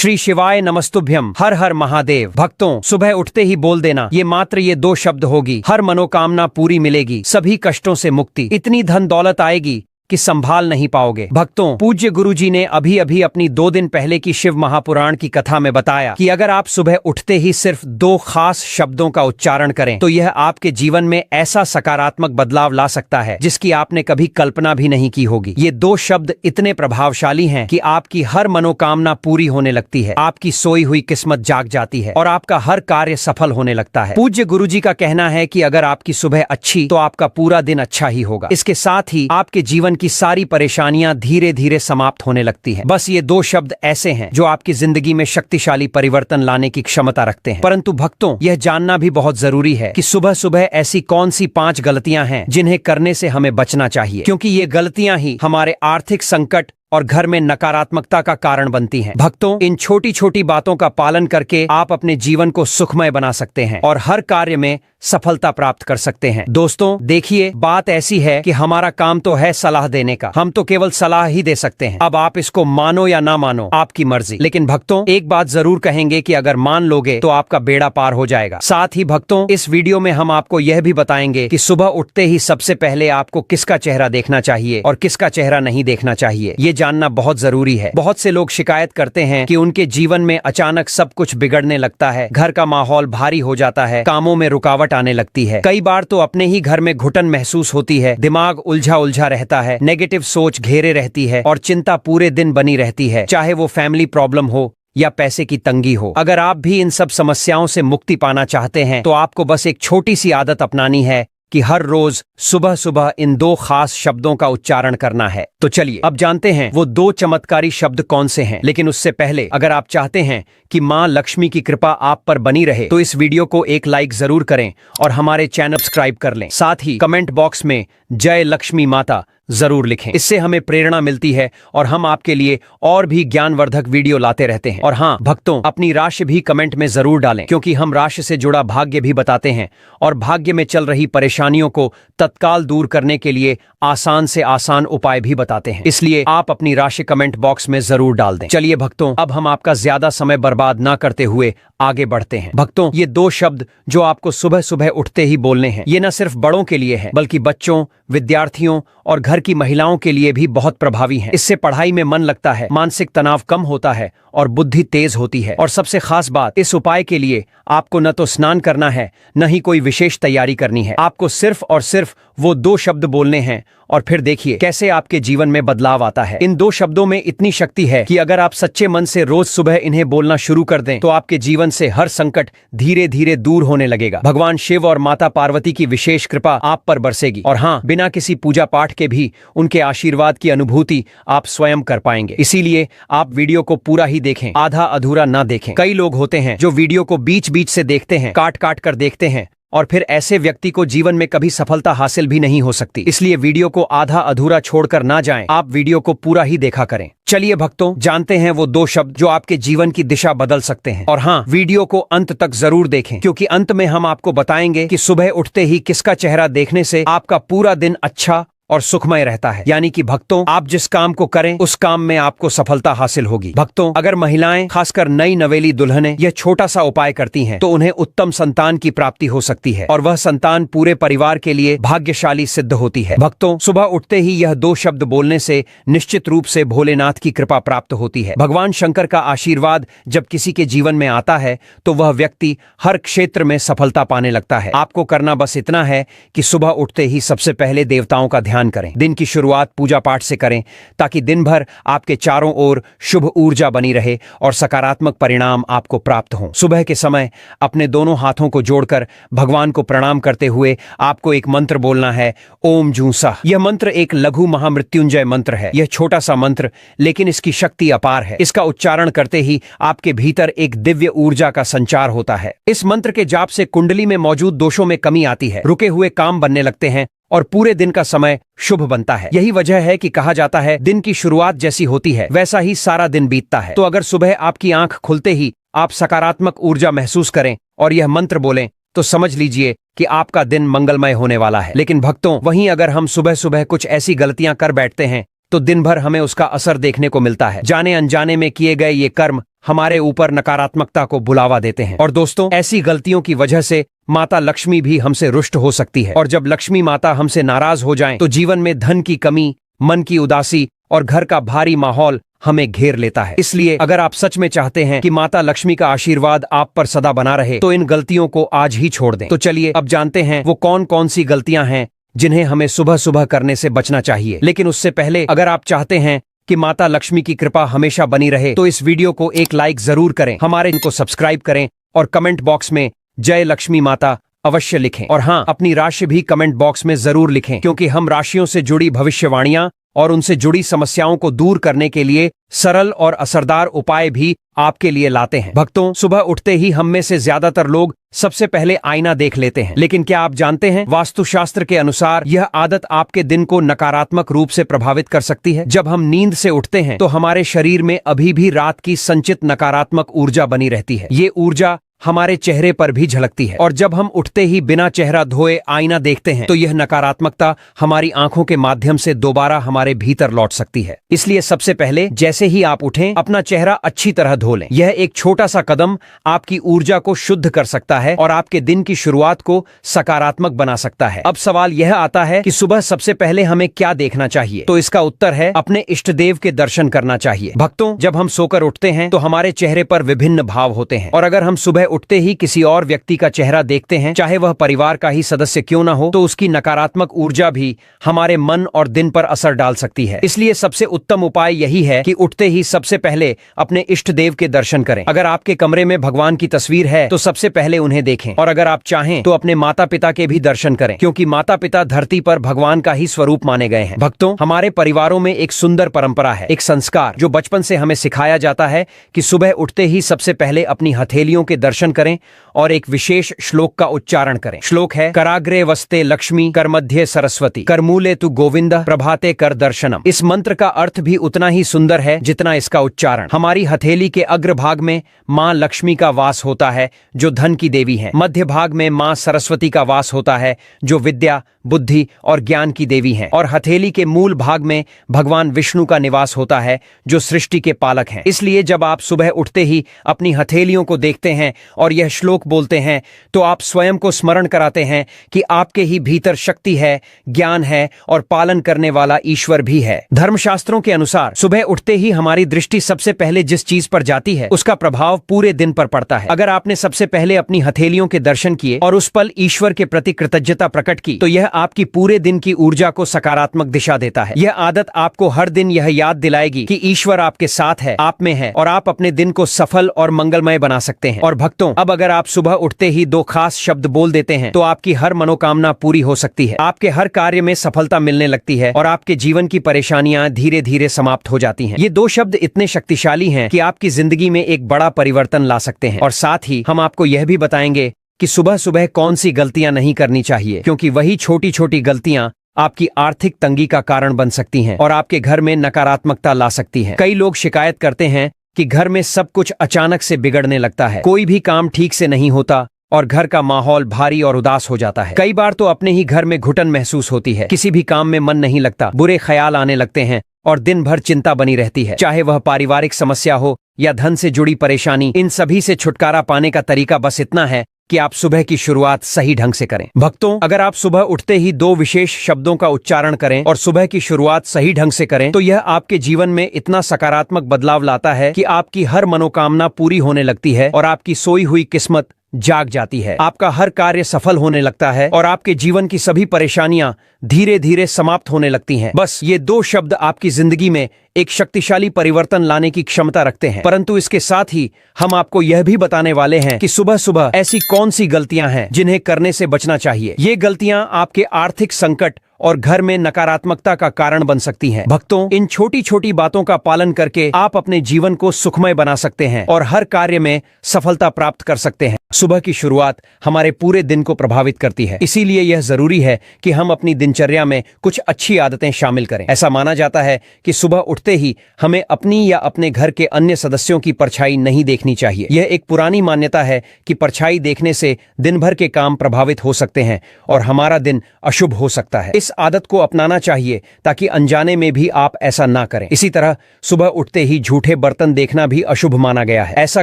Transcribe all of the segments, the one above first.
श्री शिवाय नमस्तुभ्यम, हर हर महादेव। भक्तों, सुबह उठते ही बोल देना ये मात्र ये 2 शब्द होगी, हर मनोकामना पूरी मिलेगी, सभी कष्टों से मुक्ति, इतनी धन दौलत आएगी कि संभाल नहीं पाओगे। भक्तों, पूज्य गुरुजी ने अभी अभी अपनी 2 दिन पहले की शिव महापुराण की कथा में बताया कि अगर आप सुबह उठते ही सिर्फ 2 खास शब्दों का उच्चारण करें तो यह आपके जीवन में ऐसा सकारात्मक बदलाव ला सकता है जिसकी आपने कभी कल्पना भी नहीं की होगी। ये 2 शब्द इतने प्रभावशाली हैं कि आपकी हर मनोकामना पूरी होने लगती है, आपकी सोई हुई किस्मत जाग जाती है और आपका हर कार्य सफल होने लगता है। पूज्य गुरुजी का कहना है कि अगर आपकी सुबह अच्छी तो आपका पूरा दिन अच्छा ही होगा। इसके साथ ही आपके जीवन की सारी परेशानियां धीरे धीरे समाप्त होने लगती हैं। बस ये 2 शब्द ऐसे हैं जो आपकी जिंदगी में शक्तिशाली परिवर्तन लाने की क्षमता रखते हैं। परंतु भक्तों, यह जानना भी बहुत जरूरी है कि सुबह सुबह ऐसी कौन सी 5 गलतियां हैं जिन्हें करने से हमें बचना चाहिए, क्योंकि ये गलतियां ही हमारे आर्थिक संकट और घर में नकारात्मकता का कारण बनती हैं। भक्तों, इन छोटी छोटी बातों का पालन करके आप अपने जीवन को सुखमय बना सकते हैं और हर कार्य में सफलता प्राप्त कर सकते हैं। दोस्तों, देखिए, बात ऐसी है कि हमारा काम तो है सलाह देने का, हम तो केवल सलाह ही दे सकते हैं। अब आप इसको मानो या ना मानो, आपकी मर्जी। लेकिन भक्तों, एक बात जरूर कहेंगे कि अगर मान लोगे तो आपका बेड़ा पार हो जाएगा। साथ ही भक्तों, इस वीडियो में हम आपको यह भी बताएंगे कि सुबह उठते ही सबसे पहले आपको किसका चेहरा देखना चाहिए और किसका चेहरा नहीं देखना चाहिए, ये जानना बहुत जरूरी है। बहुत से लोग शिकायत करते हैं कि उनके जीवन में अचानक सब कुछ बिगड़ने लगता है, घर का माहौल भारी हो जाता है, कामों में रुकावट आने लगती है। कई बार तो अपने ही घर में घुटन महसूस होती है, दिमाग उलझा उलझा रहता है, नेगेटिव सोच घेरे रहती है और चिंता पूरे दिन बनी रहती है, चाहे वो फैमिली प्रॉब्लम हो या पैसे की तंगी हो। अगर आप भी इन सब समस्याओं से मुक्ति पाना चाहते हैं तो आपको बस एक छोटी सी आदत अपनानी है कि हर रोज सुबह सुबह इन 2 खास शब्दों का उच्चारण करना है। तो चलिए अब जानते हैं वो 2 चमत्कारी शब्द कौन से हैं। लेकिन उससे पहले अगर आप चाहते हैं कि मां लक्ष्मी की कृपा आप पर बनी रहे तो इस वीडियो को एक लाइक जरूर करें और हमारे चैनल सब्सक्राइब कर लें। साथ ही कमेंट बॉक्स में जय लक्ष्मी माता जरूर लिखें, इससे हमें प्रेरणा मिलती है और हम आपके लिए और भी ज्ञानवर्धक वीडियो लाते रहते हैं। और हाँ भक्तों, अपनी राशि भी कमेंट में जरूर डालें, क्योंकि हम राशि से जुड़ा भाग्य भी बताते हैं और भाग्य में चल रही परेशानियों को तत्काल दूर करने के लिए आसान से आसान उपाय भी बताते हैं। इसलिए आप अपनी राशि कमेंट बॉक्स में जरूर डाल दें। चलिए भक्तों, अब हम आपका ज्यादा समय बर्बाद ना करते हुए आगे बढ़ते हैं। भक्तों, ये 2 शब्द जो आपको सुबह सुबह उठते ही बोलने हैं, ये न सिर्फ बड़ों के लिए है बल्कि बच्चों, विद्यार्थियों और घर की महिलाओं के लिए भी बहुत प्रभावी हैं। इससे पढ़ाई में मन लगता है, मानसिक तनाव कम होता है और बुद्धि तेज होती है। और सबसे खास बात, इस उपाय के लिए आपको न तो स्नान करना है न ही कोई विशेष तैयारी करनी है। आपको सिर्फ और सिर्फ वो 2 शब्द बोलने हैं और फिर देखिए कैसे आपके जीवन में बदलाव आता है। इन 2 शब्दों में इतनी शक्ति है कि अगर आप सच्चे मन से रोज सुबह इन्हें बोलना शुरू कर दें तो आपके जीवन से हर संकट धीरे धीरे दूर होने लगेगा। भगवान शिव और माता पार्वती की विशेष कृपा आप पर बरसेगी और हाँ, बिना किसी पूजा पाठ के भी उनके आशीर्वाद की अनुभूति आप स्वयं कर पाएंगे। इसीलिए आप वीडियो को पूरा ही देखें, आधा अधूरा ना देखें। कई लोग होते हैं जो वीडियो को बीच बीच से देखते हैं, काट काट कर देखते हैं और फिर ऐसे व्यक्ति को जीवन में कभी सफलता हासिल भी नहीं हो सकती। इसलिए वीडियो को आधा अधूरा छोड़कर ना जाएं, आप वीडियो को पूरा ही देखा करें। चलिए भक्तों, जानते हैं वो 2 शब्द जो आपके जीवन की दिशा बदल सकते हैं। और हाँ, वीडियो को अंत तक जरूर देखें, क्योंकि अंत में हम आपको बताएंगे कि सुबह उठते ही किसका चेहरा देखने से आपका पूरा दिन अच्छा और सुखमय रहता है। यानी कि भक्तों, आप जिस काम को करें उस काम में आपको सफलता हासिल होगी। भक्तों, अगर महिलाएं, खासकर नई नवेली दुल्हनें, यह छोटा सा उपाय करती हैं तो उन्हें उत्तम संतान की प्राप्ति हो सकती है और वह संतान पूरे परिवार के लिए भाग्यशाली सिद्ध होती है। भक्तों, सुबह उठते ही यह 2 शब्द बोलने से निश्चित रूप से भोलेनाथ की कृपा प्राप्त होती है। भगवान शंकर का आशीर्वाद जब किसी के जीवन में आता है तो वह व्यक्ति हर क्षेत्र में सफलता पाने लगता है। आपको करना बस इतना है कि सुबह उठते ही सबसे पहले देवताओं का ध्यान करें। दिन की शुरुआत पूजा पाठ से करें ताकि दिन भर आपके चारों ओर शुभ ऊर्जा बनी रहे और सकारात्मक परिणाम आपको प्राप्त हों। सुबह के समय अपने दोनों हाथों को जोड़कर भगवान को प्रणाम करते हुए आपको एक मंत्र बोलना है, ओम जूसा। यह मंत्र एक लघु महामृत्युंजय मंत्र है। यह छोटा सा मंत्र, लेकिन इसकी शक्ति अपार है। इसका उच्चारण करते ही आपके भीतर एक दिव्य ऊर्जा का संचार होता है। इस मंत्र के जाप से कुंडली में मौजूद दोषों में कमी आती है, रुके हुए काम बनने लगते हैं और पूरे दिन का समय शुभ बनता है। यही वजह है कि कहा जाता है, दिन की शुरुआत जैसी होती है वैसा ही सारा दिन बीतता है। तो अगर सुबह आपकी आंख खुलते ही आप सकारात्मक ऊर्जा महसूस करें और यह मंत्र बोलें तो समझ लीजिए कि आपका दिन मंगलमय होने वाला है। लेकिन भक्तों, वहीं अगर हम सुबह सुबह कुछ ऐसी गलतियां कर बैठते हैं तो दिन भर हमें उसका असर देखने को मिलता है। जाने अनजाने में किए गए ये कर्म हमारे ऊपर नकारात्मकता को बुलावा देते हैं। और दोस्तों, ऐसी गलतियों की वजह से माता लक्ष्मी भी हमसे रुष्ट हो सकती है। और जब लक्ष्मी माता हमसे नाराज हो जाएं, तो जीवन में धन की कमी, मन की उदासी और घर का भारी माहौल हमें घेर लेता है। इसलिए अगर आप सच में चाहते हैं कि माता लक्ष्मी का आशीर्वाद आप पर सदा बना रहे, तो इन गलतियों को आज ही छोड़ दें। तो चलिए अब जानते हैं वो कौन कौन सी गलतियां हैं जिन्हें हमें सुबह सुबह करने से बचना चाहिए। लेकिन उससे पहले, अगर आप चाहते हैं कि माता लक्ष्मी की कृपा हमेशा बनी रहे, तो इस वीडियो को एक लाइक जरूर करें, हमारे इनको सब्सक्राइब करें और कमेंट बॉक्स में जय लक्ष्मी माता अवश्य लिखें। और हाँ, अपनी राशि भी कमेंट बॉक्स में जरूर लिखें, क्योंकि हम राशियों से जुड़ी भविष्यवाणियां और उनसे जुड़ी समस्याओं को दूर करने के लिए सरल और असरदार उपाय भी आपके लिए लाते हैं। भक्तों, सुबह उठते ही हम में से ज्यादातर लोग सबसे पहले आईना देख लेते हैं। लेकिन क्या आप जानते हैं, वास्तुशास्त्र के अनुसार यह आदत आपके दिन को नकारात्मक रूप से प्रभावित कर सकती है। जब हम नींद से उठते हैं, तो हमारे शरीर में अभी भी रात की संचित नकारात्मक ऊर्जा बनी रहती है। ये ऊर्जा हमारे चेहरे पर भी झलकती है। और जब हम उठते ही बिना चेहरा धोए आईना देखते हैं, तो यह नकारात्मकता हमारी आंखों के माध्यम से दोबारा हमारे भीतर लौट सकती है। इसलिए सबसे पहले जैसे ही आप उठें, अपना चेहरा अच्छी तरह धो लें। यह एक छोटा सा कदम आपकी ऊर्जा को शुद्ध कर सकता है और आपके दिन की शुरुआत को सकारात्मक बना सकता है। अब सवाल यह आता है कि सुबह सबसे पहले हमें क्या देखना चाहिए? तो इसका उत्तर है, अपने इष्ट देव के दर्शन करना चाहिए। भक्तों, जब हम सोकर उठते हैं, तो हमारे चेहरे पर विभिन्न भाव होते हैं। और अगर हम सुबह उठते ही किसी और व्यक्ति का चेहरा देखते हैं, चाहे वह परिवार का ही सदस्य क्यों ना हो, तो उसकी नकारात्मक ऊर्जा भी हमारे मन और दिन पर असर डाल सकती है। इसलिए सबसे उत्तम उपाय यही है कि उठते ही सबसे पहले अपने इष्ट देव के दर्शन करें। अगर आपके कमरे में भगवान की तस्वीर है, तो सबसे पहले उन्हें देखें। और अगर आप चाहें तो अपने माता पिता के भी दर्शन करें, क्योंकि माता पिता धरती पर भगवान का ही स्वरूप माने गए हैं। भक्तों, हमारे परिवारों में एक सुंदर परंपरा है, एक संस्कार जो बचपन से हमें सिखाया जाता है कि सुबह उठते ही सबसे पहले अपनी हथेलियों के दर्शन करें और एक विशेष श्लोक का उच्चारण करें। श्लोक है, कराग्रे वस्ते लक्ष्मी, कर मध्य सरस्वती, करमूले तु गोविंद, प्रभाते कर दर्शनम। इस मंत्र का अर्थ भी उतना ही सुंदर है जितना इसका उच्चारण। हमारी हथेली के अग्रभाग में मां लक्ष्मी का वास होता है, जो धन की देवी है। मध्य भाग में मां सरस्वती का वास होता है, जो विद्या, बुद्धि और ज्ञान की देवी हैं। और हथेली के मूल भाग में भगवान विष्णु का निवास होता है, जो सृष्टि के पालक हैं। इसलिए जब आप सुबह उठते ही अपनी हथेलियों को देखते हैं और यह श्लोक बोलते हैं, तो आप स्वयं को स्मरण कराते हैं कि आपके ही भीतर शक्ति है, ज्ञान है और पालन करने वाला ईश्वर भी है। धर्मशास्त्रों के अनुसार सुबह उठते ही हमारी दृष्टि सबसे पहले जिस चीज पर जाती है, उसका प्रभाव पूरे दिन पर पड़ता है। अगर आपने सबसे पहले अपनी हथेलियों के दर्शन किए और उस पल ईश्वर के प्रति कृतज्ञता प्रकट की, तो यह आपकी पूरे दिन की ऊर्जा को सकारात्मक दिशा देता है। यह आदत आपको हर दिन यह याद दिलाएगी कि ईश्वर आपके साथ है, आप में है और आप अपने दिन को सफल और मंगलमय बना सकते हैं। और भक्तों, अब अगर आप सुबह उठते ही 2 खास शब्द बोल देते हैं, तो आपकी हर मनोकामना पूरी हो सकती है। आपके हर कार्य में सफलता मिलने लगती है और आपके जीवन की परेशानियां धीरे धीरे समाप्त हो जाती हैं। ये 2 शब्द इतने शक्तिशाली हैं कि आपकी जिंदगी में एक बड़ा परिवर्तन ला सकते हैं। और साथ ही हम आपको यह भी बताएंगे कि सुबह सुबह कौन सी गलतियां नहीं करनी चाहिए, क्योंकि वही छोटी छोटी गलतियां आपकी आर्थिक तंगी का कारण बन सकती हैं और आपके घर में नकारात्मकता ला सकती हैं। कई लोग शिकायत करते हैं कि घर में सब कुछ अचानक से बिगड़ने लगता है, कोई भी काम ठीक से नहीं होता और घर का माहौल भारी और उदास हो जाता है। कई बार तो अपने ही घर में घुटन महसूस होती है, किसी भी काम में मन नहीं लगता, बुरे ख्याल आने लगते हैं और दिन भर चिंता बनी रहती है। चाहे वह पारिवारिक समस्या हो या धन से जुड़ी परेशानी, इन सभी से छुटकारा पाने का तरीका बस इतना है कि आप सुबह की शुरुआत सही ढंग से करें। भक्तों, अगर आप सुबह उठते ही 2 विशेष शब्दों का उच्चारण करें और सुबह की शुरुआत सही ढंग से करें, तो यह आपके जीवन में इतना सकारात्मक बदलाव लाता है कि आपकी हर मनोकामना पूरी होने लगती है और आपकी सोई हुई किस्मत जाग जाती है। आपका हर कार्य सफल होने लगता है और आपके जीवन की सभी परेशानियां धीरे धीरे समाप्त होने लगती हैं। बस ये 2 शब्द आपकी जिंदगी में एक शक्तिशाली परिवर्तन लाने की क्षमता रखते हैं। परंतु इसके साथ ही हम आपको यह भी बताने वाले हैं कि सुबह सुबह ऐसी कौन सी गलतियां हैं जिन्हें करने से बचना चाहिए। ये गलतियां आपके आर्थिक संकट और घर में नकारात्मकता का कारण बन सकती हैं। भक्तों, इन छोटी छोटी बातों का पालन करके आप अपने जीवन को सुखमय बना सकते हैं और हर कार्य में सफलता प्राप्त कर सकते हैं। सुबह की शुरुआत हमारे पूरे दिन को प्रभावित करती है, इसीलिए यह जरूरी है कि हम अपनी दिनचर्या में कुछ अच्छी आदतें शामिल करें। ऐसा माना जाता है कि सुबह उठते ही हमें अपनी या अपने घर के अन्य सदस्यों की परछाई नहीं देखनी चाहिए। यह एक पुरानी मान्यता है कि परछाई देखने से दिन भर के काम प्रभावित हो सकते हैं और हमारा दिन अशुभ हो सकता है। इस आदत को अपनाना चाहिए ताकि अनजाने में भी आप ऐसा ना करें। इसी तरह सुबह उठते ही झूठे बर्तन देखना भी अशुभ माना गया है। ऐसा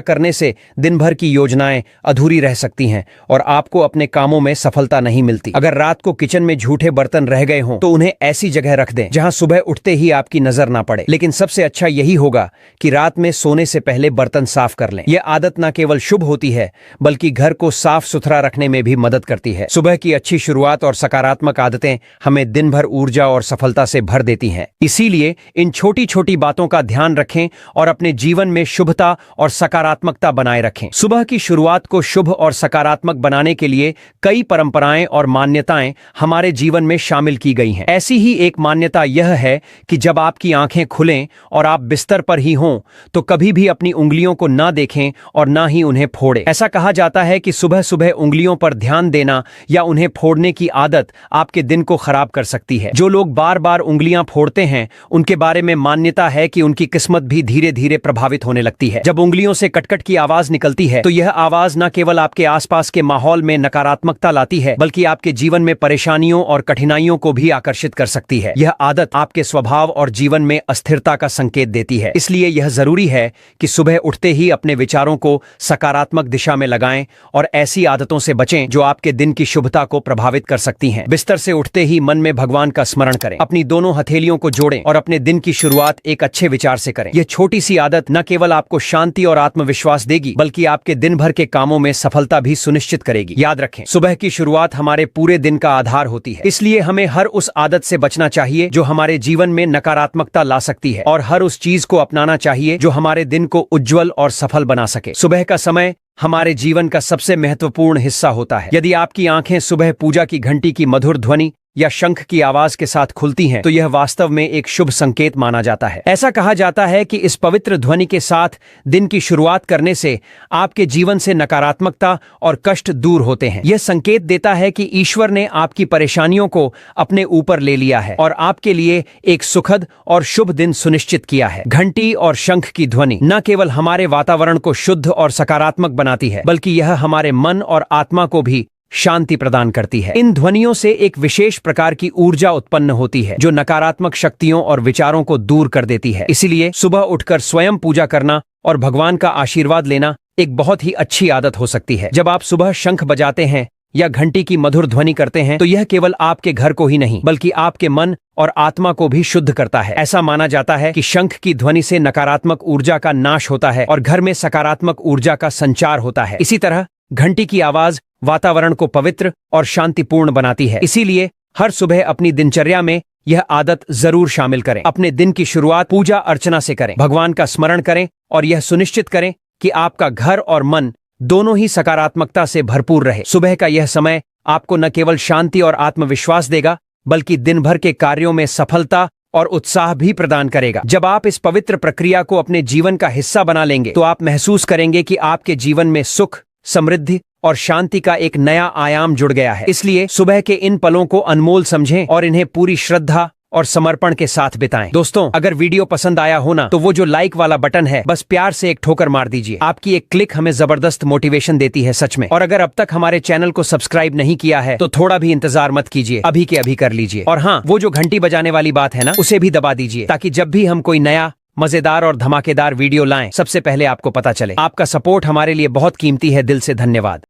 करने से दिन भर की योजनाएं अधूरी रह सकती हैं और आपको अपने कामों में सफलता नहीं मिलती। अगर रात को किचन में झूठे बर्तन रह गए हों तो उन्हें ऐसी जगह रख दें जहां सुबह उठते ही आपकी नजर ना पड़े। लेकिन सबसे अच्छा यही होगा कि रात में सोने से पहले बर्तन साफ कर लें। यह आदत न केवल शुभ होती है बल्कि घर को साफ सुथरा रखने में भी मदद करती है। सुबह की अच्छी शुरुआत और सकारात्मक आदतें हमें दिन भर ऊर्जा और सफलता से भर देती हैं। इसीलिए इन छोटी छोटी बातों का ध्यान रखें और अपने जीवन में शुभता और सकारात्मकता बनाए रखें। सुबह की शुरुआत को शुभ और सकारात्मक बनाने के लिए कई परंपराएं और मान्यताएं हमारे जीवन में शामिल की गई हैं। ऐसी ही एक मान्यता यह है कि जब आपकी आंखें खुलें और आप बिस्तर पर ही हों तो कभी भी अपनी उंगलियों को ना देखें और ना ही उन्हें फोड़ें। ऐसा कहा जाता है कि सुबह सुबह उंगलियों पर ध्यान देना या उन्हें फोड़ने की आदत आपके दिन को खराब कर सकती है। जो लोग बार बार उंगलियां फोड़ते हैं उनके बारे में मान्यता है कि उनकी किस्मत भी धीरे धीरे प्रभावित होने लगती है। जब उंगलियों से कटकट की आवाज निकलती है तो यह आवाज न केवल आपके आसपास के माहौल में नकारात्मकता लाती है बल्कि आपके जीवन में परेशानियों और कठिनाइयों को भी आकर्षित कर सकती है। यह आदत आपके स्वभाव और जीवन में अस्थिरता का संकेत देती है। इसलिए यह जरूरी है कि सुबह उठते ही अपने विचारों को सकारात्मक दिशा में लगाएं और ऐसी आदतों से बचें जो आपके दिन की शुभता को प्रभावित कर सकती हैं। बिस्तर से उठते ही मन में भगवान का स्मरण करें, अपनी दोनों हथेलियों को जोड़ें और अपने दिन की शुरुआत एक अच्छे विचार से करें। यह छोटी सी आदत न केवल आपको शांति और आत्मविश्वास देगी बल्कि आपके दिन भर के कामों में सफलता भी सुनिश्चित करेगी। याद रखें, सुबह की शुरुआत हमारे पूरे दिन का आधार होती है। इसलिए हमें हर उस आदत से बचना चाहिए जो हमारे जीवन में नकारात्मकता ला सकती है और हर उस चीज को अपनाना चाहिए जो हमारे दिन को उज्जवल और सफल बना सके। सुबह का समय हमारे जीवन का सबसे महत्वपूर्ण हिस्सा होता है। यदि आपकी आंखें सुबह पूजा की घंटी की मधुर ध्वनि या शंख की आवाज के साथ खुलती हैं तो यह वास्तव में एक शुभ संकेत माना जाता है। ऐसा कहा जाता है कि इस पवित्र ध्वनि के साथ दिन की शुरुआत करने से आपके जीवन से नकारात्मकता और कष्ट दूर होते हैं। यह संकेत देता है कि ईश्वर ने आपकी परेशानियों को अपने ऊपर ले लिया है और आपके लिए एक सुखद और शुभ दिन सुनिश्चित किया है। घंटी और शंख की ध्वनि न केवल हमारे वातावरण को शुद्ध और सकारात्मक बनाती है बल्कि यह हमारे मन और आत्मा को भी शांति प्रदान करती है। इन ध्वनियों से एक विशेष प्रकार की ऊर्जा उत्पन्न होती है जो नकारात्मक शक्तियों और विचारों को दूर कर देती है। इसीलिए सुबह उठकर स्वयं पूजा करना और भगवान का आशीर्वाद लेना एक बहुत ही अच्छी आदत हो सकती है। जब आप सुबह शंख बजाते हैं या घंटी की मधुर ध्वनि करते हैं तो यह केवल आपके घर को ही नहीं बल्कि आपके मन और आत्मा को भी शुद्ध करता है। ऐसा माना जाता है कि शंख की ध्वनि से नकारात्मक ऊर्जा का नाश होता है और घर में सकारात्मक ऊर्जा का संचार होता है। इसी तरह घंटी की आवाज वातावरण को पवित्र और शांतिपूर्ण बनाती है। इसीलिए हर सुबह अपनी दिनचर्या में यह आदत जरूर शामिल करें। अपने दिन की शुरुआत पूजा अर्चना से करें, भगवान का स्मरण करें और यह सुनिश्चित करें कि आपका घर और मन दोनों ही सकारात्मकता से भरपूर रहे। सुबह का यह समय आपको न केवल शांति और आत्मविश्वास देगा बल्कि दिन भर के कार्यों में सफलता और उत्साह भी प्रदान करेगा। जब आप इस पवित्र प्रक्रिया को अपने जीवन का हिस्सा बना लेंगे तो आप महसूस करेंगे कि आपके जीवन में सुख, समृद्धि और शांति का एक नया आयाम जुड़ गया है। इसलिए सुबह के इन पलों को अनमोल समझें और इन्हें पूरी श्रद्धा और समर्पण के साथ बिताएं। दोस्तों, अगर वीडियो पसंद आया हो ना तो वो जो लाइक वाला बटन है बस प्यार से एक ठोकर मार दीजिए। आपकी एक क्लिक हमें जबरदस्त मोटिवेशन देती है सच में। और अगर अब तक हमारे चैनल को सब्सक्राइब नहीं किया है तो थोड़ा भी इंतजार मत कीजिए, अभी के अभी कर लीजिए। और हाँ, वो जो घंटी बजाने वाली बात है ना उसे भी दबा दीजिए ताकि जब भी हम कोई नया मजेदार और धमाकेदार वीडियो लाएं सबसे पहले आपको पता चले। आपका सपोर्ट हमारे लिए बहुत कीमती है। दिल से धन्यवाद।